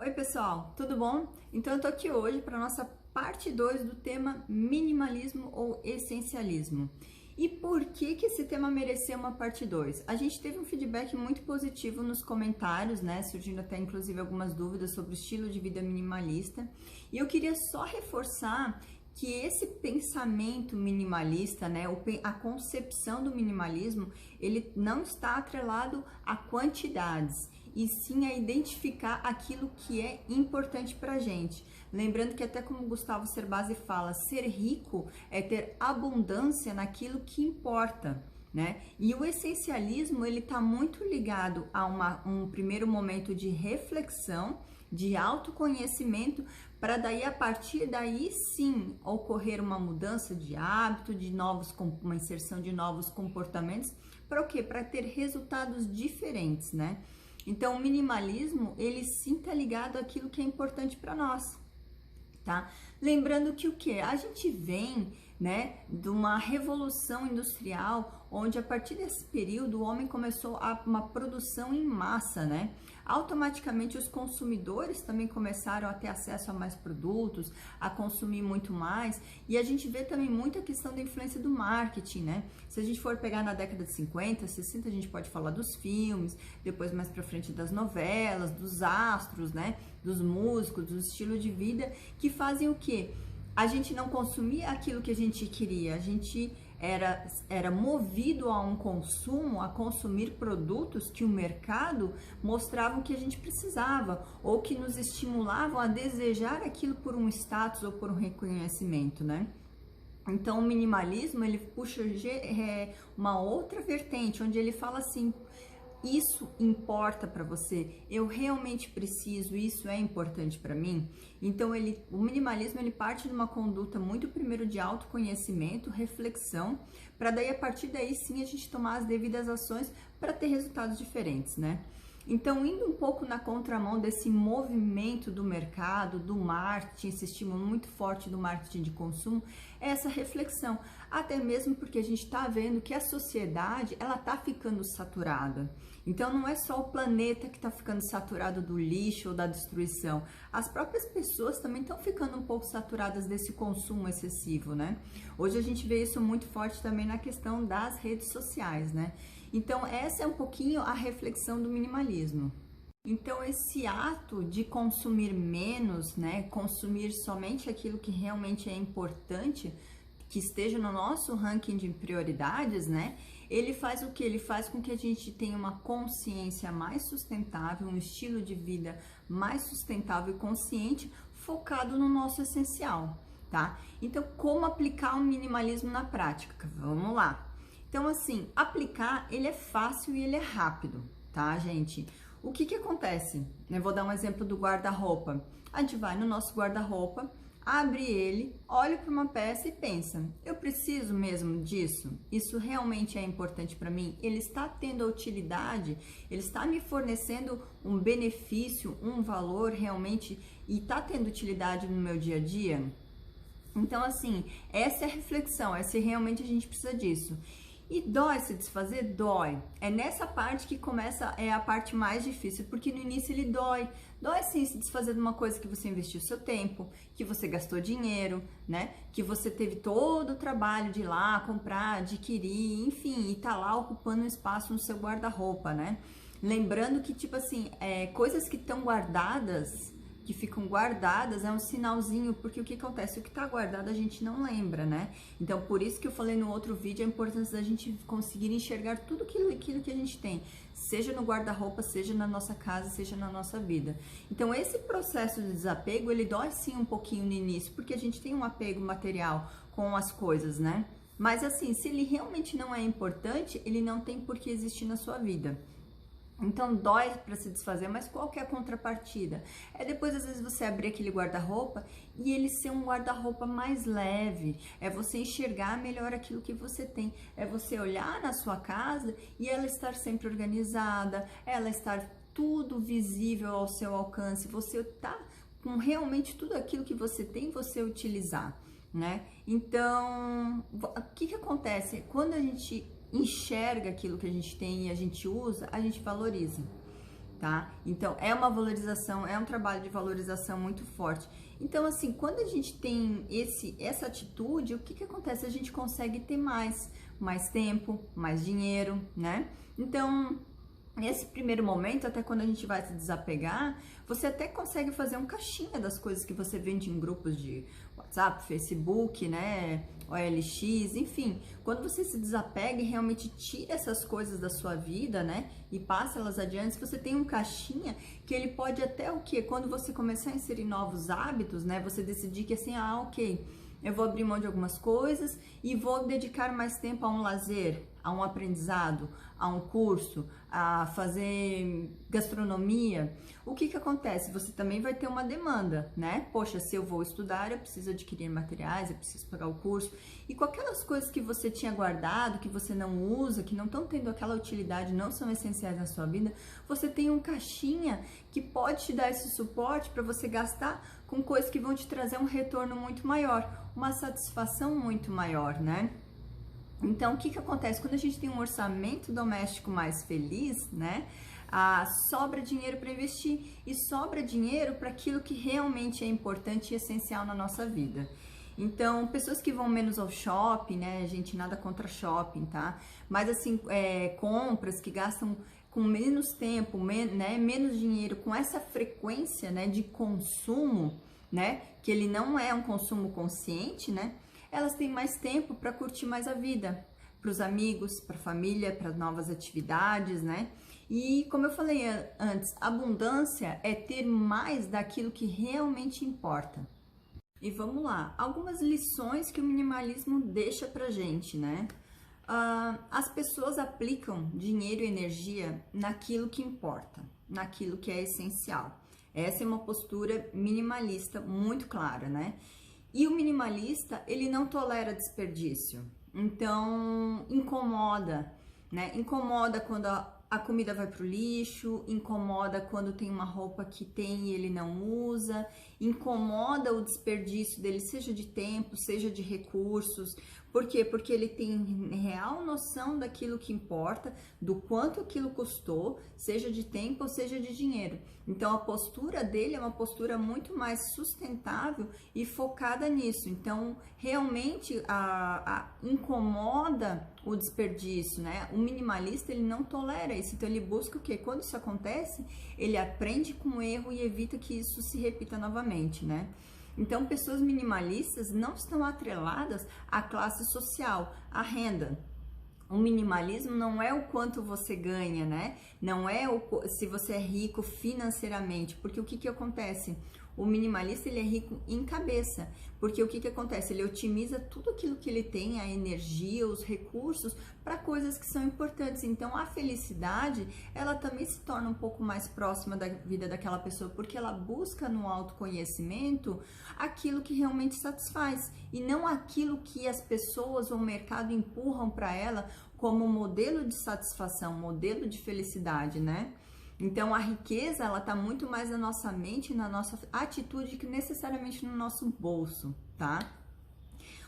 Oi pessoal, tudo bom? Então eu tô aqui hoje para nossa parte 2 do tema minimalismo ou essencialismo. E por que que esse tema mereceu uma parte 2? A gente teve um feedback muito positivo nos comentários, né? Surgindo até inclusive algumas dúvidas sobre o estilo de vida minimalista. E eu queria só reforçar que esse pensamento minimalista, né, a concepção do minimalismo, ele não está atrelado a quantidades, e sim a identificar aquilo que é importante para a gente. Lembrando que até como Gustavo Cerbasi fala, ser rico é ter abundância naquilo que importa, né? E o essencialismo, ele está muito ligado a um primeiro momento de reflexão, de autoconhecimento, para daí, a partir daí sim, ocorrer uma mudança de hábito, uma inserção de novos comportamentos, para o quê? Para ter resultados diferentes, né? Então, o minimalismo, ele sim tá ligado àquilo que é importante para nós, tá? Lembrando que o que? A gente vem, né, de uma revolução industrial, onde a partir desse período o homem começou uma produção em massa, né? Automaticamente os consumidores também começaram a ter acesso a mais produtos, a consumir muito mais, e a gente vê também muita questão da influência do marketing, né? Se a gente for pegar na década de 50, 60, a gente pode falar dos filmes, depois mais pra frente das novelas, dos astros, né? Dos músicos, do estilo de vida, que fazem o quê? A gente não consumia aquilo que a gente queria, a gente era movido a um consumo, a consumir produtos que o mercado mostravam que a gente precisava, ou que nos estimulavam a desejar aquilo por um status ou por um reconhecimento, né? Então, o minimalismo, ele puxa uma outra vertente, onde ele fala assim: isso importa para você? Eu realmente preciso? Isso é importante para mim? Então, o minimalismo, ele parte de uma conduta muito primeiro de autoconhecimento, reflexão, para daí, a partir daí, sim, a gente tomar as devidas ações para ter resultados diferentes, né? Então, indo um pouco na contramão desse movimento do mercado, do marketing, esse estímulo muito forte do marketing de consumo, é essa reflexão. Até mesmo porque a gente está vendo que a sociedade, ela está ficando saturada. Então, não é só o planeta que está ficando saturado do lixo ou da destruição. As próprias pessoas também estão ficando um pouco saturadas desse consumo excessivo, né? Hoje a gente vê isso muito forte também na questão das redes sociais, né? Então, essa é um pouquinho a reflexão do minimalismo. Então, esse ato de consumir menos, né, consumir somente aquilo que realmente é importante, que esteja no nosso ranking de prioridades, né, ele faz o que? Ele faz com que a gente tenha uma consciência mais sustentável, um estilo de vida mais sustentável e consciente, focado no nosso essencial, tá? Então, como aplicar o minimalismo na prática? Vamos lá! Então, assim, aplicar, ele é fácil e ele é rápido, tá, gente? O que que acontece? Eu vou dar um exemplo do guarda-roupa. A gente vai no nosso guarda-roupa, abre ele, olha para uma peça e pensa: eu preciso mesmo disso? Isso realmente é importante para mim? Ele está tendo a utilidade? Ele está me fornecendo um benefício, um valor realmente, e está tendo utilidade no meu dia a dia? Então, assim, essa é a reflexão, se realmente a gente precisa disso. E dói se desfazer? Dói. É nessa parte que começa, é a parte mais difícil, porque no início ele dói. Dói sim se desfazer de uma coisa que você investiu seu tempo, que você gastou dinheiro, né? Que você teve todo o trabalho de ir lá comprar, adquirir, enfim, e tá lá ocupando um espaço no seu guarda-roupa, né? Lembrando que, tipo assim, coisas que estão guardadas, que ficam guardadas, é um sinalzinho, porque o que acontece? O que está guardado a gente não lembra, né? Então, por isso que eu falei no outro vídeo a importância da gente conseguir enxergar tudo aquilo que a gente tem, seja no guarda-roupa, seja na nossa casa, seja na nossa vida. Então, esse processo de desapego, ele dói sim um pouquinho no início, porque a gente tem um apego material com as coisas, né? Mas assim, se ele realmente não é importante, ele não tem por que existir na sua vida. Então dói para se desfazer, mas qual que é a contrapartida? É depois às vezes você abrir aquele guarda-roupa e ele ser um guarda-roupa mais leve, é você enxergar melhor aquilo que você tem, é você olhar na sua casa e ela estar sempre organizada, ela estar tudo visível ao seu alcance, você tá com realmente tudo aquilo que você tem, você utilizar, né? Então, o que que acontece? Quando a gente enxerga aquilo que a gente tem e a gente usa, a gente valoriza, tá? Então, é uma valorização, é um trabalho de valorização muito forte. Então, assim, quando a gente tem essa atitude, o que que acontece? A gente consegue ter mais tempo, mais dinheiro, né? Então, nesse primeiro momento, até quando a gente vai se desapegar, você até consegue fazer um caixinha das coisas que você vende em grupos de WhatsApp, Facebook, né, OLX, enfim. Quando você se desapega e realmente tira essas coisas da sua vida, né, e passa elas adiante, você tem um caixinha que ele pode até o quê? Quando você começar a inserir novos hábitos, né, você decidir que assim, ok, eu vou abrir mão de algumas coisas e vou dedicar mais tempo a um lazer, a um aprendizado, a um curso, a fazer gastronomia. O que que acontece? Você também vai ter uma demanda, né? Poxa, se eu vou estudar, eu preciso adquirir materiais, eu preciso pagar o curso. E com aquelas coisas que você tinha guardado, que você não usa, que não estão tendo aquela utilidade, não são essenciais na sua vida, você tem um caixinha que pode te dar esse suporte para você gastar com coisas que vão te trazer um retorno muito maior, uma satisfação muito maior, né? Então, o que que acontece? Quando a gente tem um orçamento doméstico mais feliz, né? Sobra dinheiro para investir e sobra dinheiro para aquilo que realmente é importante e essencial na nossa vida. Então, pessoas que vão menos ao shopping, né? Gente, nada contra shopping, tá? Mas, assim, compras que gastam com menos tempo, né? Menos dinheiro, com essa frequência, né? De consumo, né? Que ele não é um consumo consciente, né? Elas têm mais tempo para curtir mais a vida, para os amigos, para a família, para novas atividades, né? E como eu falei antes, abundância é ter mais daquilo que realmente importa. E vamos lá, algumas lições que o minimalismo deixa pra gente, né? As pessoas aplicam dinheiro e energia naquilo que importa, naquilo que é essencial. Essa é uma postura minimalista muito clara, né? E o minimalista, ele não tolera desperdício. Então, incomoda, né? Incomoda quando a comida vai pro lixo, incomoda quando tem uma roupa que tem e ele não usa, incomoda o desperdício dele, seja de tempo, seja de recursos. Por quê? Porque ele tem real noção daquilo que importa, do quanto aquilo custou, seja de tempo ou seja de dinheiro. Então a postura dele é uma postura muito mais sustentável e focada nisso. Então realmente incomoda o desperdício, né? O minimalista, ele não tolera isso. Então ele busca o quê? Quando isso acontece, ele aprende com o erro e evita que isso se repita novamente, né? Então, pessoas minimalistas não estão atreladas à classe social, à renda. O minimalismo não é o quanto você ganha, né? Não é se você é rico financeiramente, porque o que que acontece? O minimalista, ele é rico em cabeça, porque o que que acontece? Ele otimiza tudo aquilo que ele tem, a energia, os recursos, para coisas que são importantes. Então, a felicidade, ela também se torna um pouco mais próxima da vida daquela pessoa, porque ela busca no autoconhecimento aquilo que realmente satisfaz, e não aquilo que as pessoas ou o mercado empurram para ela como modelo de satisfação, modelo de felicidade, né? Então, a riqueza, ela tá muito mais na nossa mente, na nossa atitude, que necessariamente no nosso bolso, tá?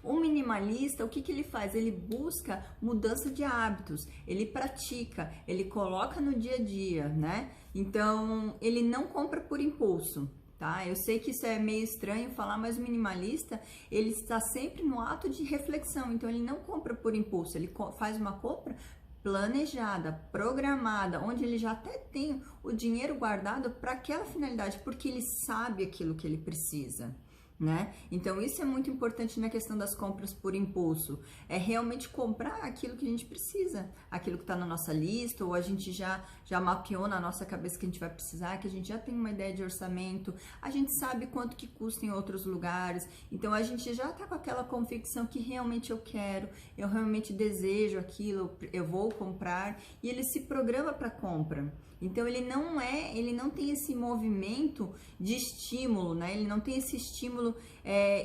O minimalista, o que que ele faz? Ele busca mudança de hábitos, ele pratica, ele coloca no dia a dia, né? Então, ele não compra por impulso, tá? Eu sei que isso é meio estranho falar, mas o minimalista, ele está sempre no ato de reflexão, então ele não compra por impulso, ele faz uma compra planejada, programada, onde ele já até tem o dinheiro guardado para aquela finalidade, porque ele sabe aquilo que ele precisa, né? Então isso é muito importante na questão das compras por impulso, é realmente comprar aquilo que a gente precisa, aquilo que está na nossa lista, ou a gente já mapeou na nossa cabeça que a gente vai precisar, que a gente já tem uma ideia de orçamento, a gente sabe quanto que custa em outros lugares, então a gente já está com aquela convicção que realmente eu quero, eu realmente desejo aquilo, eu vou comprar, e ele se programa para compra. Então ele não tem esse movimento de estímulo, né? Ele não tem esse estímulo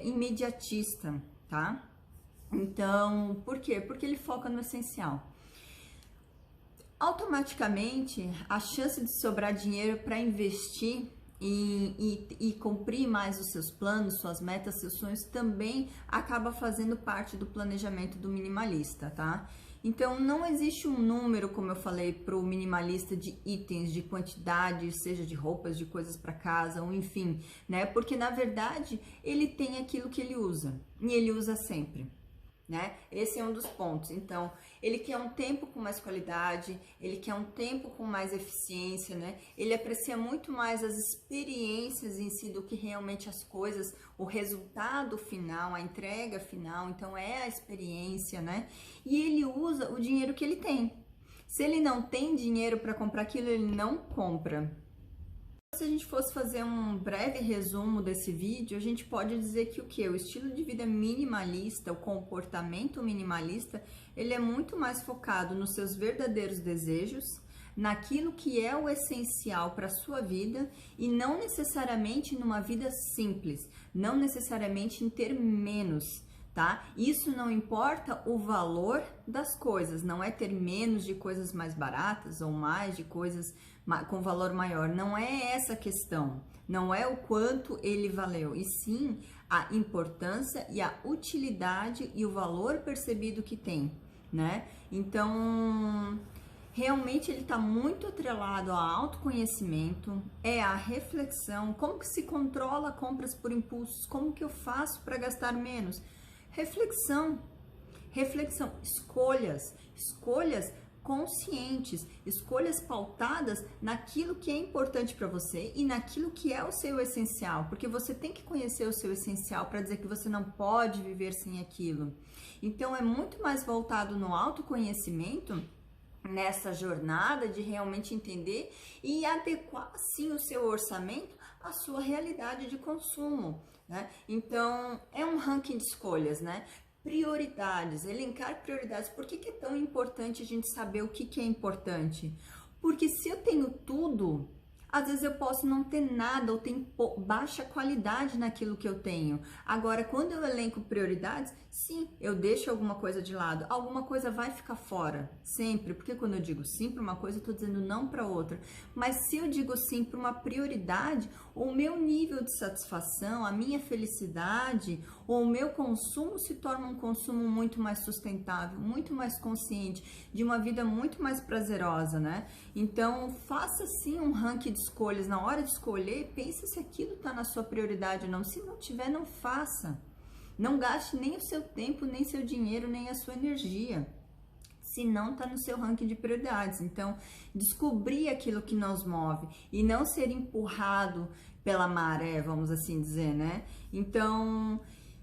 imediatista, tá? Então, por quê? Porque ele foca no essencial. Automaticamente, a chance de sobrar dinheiro para investir e cumprir mais os seus planos, suas metas, seus sonhos também acaba fazendo parte do planejamento do minimalista, tá? Então, não existe um número, como eu falei, para o minimalista de itens, de quantidade, seja de roupas, de coisas para casa, ou enfim, né? Porque na verdade ele tem aquilo que ele usa e ele usa sempre. Né? Esse é um dos pontos. Então, ele quer um tempo com mais qualidade, ele quer um tempo com mais eficiência, né? Ele aprecia muito mais as experiências em si do que realmente as coisas, o resultado final, a entrega final. Então, é a experiência, né? E ele usa o dinheiro que ele tem. Se ele não tem dinheiro para comprar aquilo, ele não compra. Se a gente fosse fazer um breve resumo desse vídeo, a gente pode dizer que o que? O estilo de vida minimalista, o comportamento minimalista, ele é muito mais focado nos seus verdadeiros desejos, naquilo que é o essencial para a sua vida e não necessariamente numa vida simples, não necessariamente em ter menos. Tá? Isso não importa o valor das coisas, não é ter menos de coisas mais baratas ou mais de coisas com valor maior, não é essa a questão, não é o quanto ele valeu, e sim a importância e a utilidade e o valor percebido que tem, né? Então, realmente ele está muito atrelado ao autoconhecimento, é a reflexão, como que se controla compras por impulsos, como que eu faço para gastar menos? Reflexão, escolhas conscientes, escolhas pautadas naquilo que é importante para você e naquilo que é o seu essencial, porque você tem que conhecer o seu essencial para dizer que você não pode viver sem aquilo. Então é muito mais voltado no autoconhecimento, nessa jornada de realmente entender e adequar sim o seu orçamento à sua realidade de consumo, né? Então é um ranking de escolhas, né? Prioridades, elencar prioridades. Por que é tão importante a gente saber o que é importante? Porque se eu tenho tudo, às vezes eu posso não ter nada ou ter baixa qualidade naquilo que eu tenho. Agora, quando eu elenco prioridades, sim, eu deixo alguma coisa de lado. Alguma coisa vai ficar fora, sempre. Porque quando eu digo sim para uma coisa, eu estou dizendo não para outra. Mas se eu digo sim para uma prioridade, o meu nível de satisfação, a minha felicidade, ou o meu consumo se torna um consumo muito mais sustentável, muito mais consciente, de uma vida muito mais prazerosa, né? Então, faça sim um ranking de escolhas. Na hora de escolher, pense se aquilo está na sua prioridade ou não. Se não tiver, não faça. Não gaste nem o seu tempo, nem seu dinheiro, nem a sua energia. Se não está no seu ranking de prioridades. Então, descobrir aquilo que nos move e não ser empurrado pela maré, vamos assim dizer, né? Então,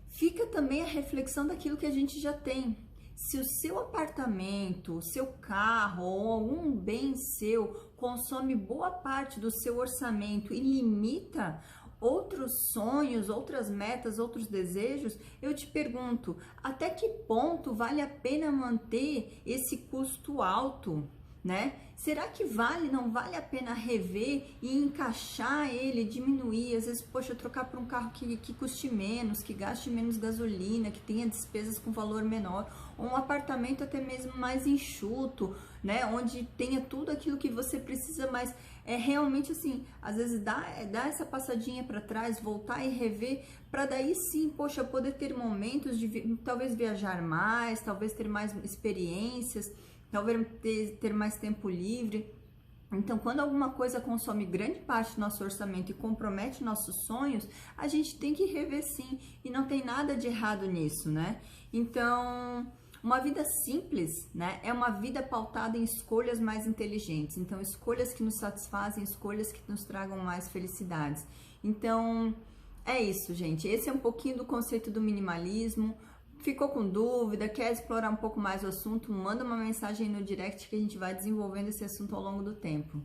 fica também a reflexão daquilo que a gente já tem. Se o seu apartamento, o seu carro ou algum bem seu consome boa parte do seu orçamento e limita outros sonhos, outras metas, outros desejos, eu te pergunto, até que ponto vale a pena manter esse custo alto, né? Será que não vale a pena rever e encaixar ele, diminuir? Às vezes, poxa, trocar por um carro que custe menos, que gaste menos gasolina, que tenha despesas com valor menor, ou um apartamento até mesmo mais enxuto, né? Onde tenha tudo aquilo que você precisa, mas é realmente assim, às vezes dá essa passadinha para trás, voltar e rever, para daí sim, poxa, poder ter momentos de talvez viajar mais, talvez ter mais experiências, talvez ter mais tempo livre. Então, quando alguma coisa consome grande parte do nosso orçamento e compromete nossos sonhos, a gente tem que rever sim, e não tem nada de errado nisso, né? Então, uma vida simples, né, é uma vida pautada em escolhas mais inteligentes. Então, escolhas que nos satisfazem, escolhas que nos tragam mais felicidades. Então, é isso, gente. Esse é um pouquinho do conceito do minimalismo. Ficou com dúvida, quer explorar um pouco mais o assunto? Manda uma mensagem aí no direct que a gente vai desenvolvendo esse assunto ao longo do tempo.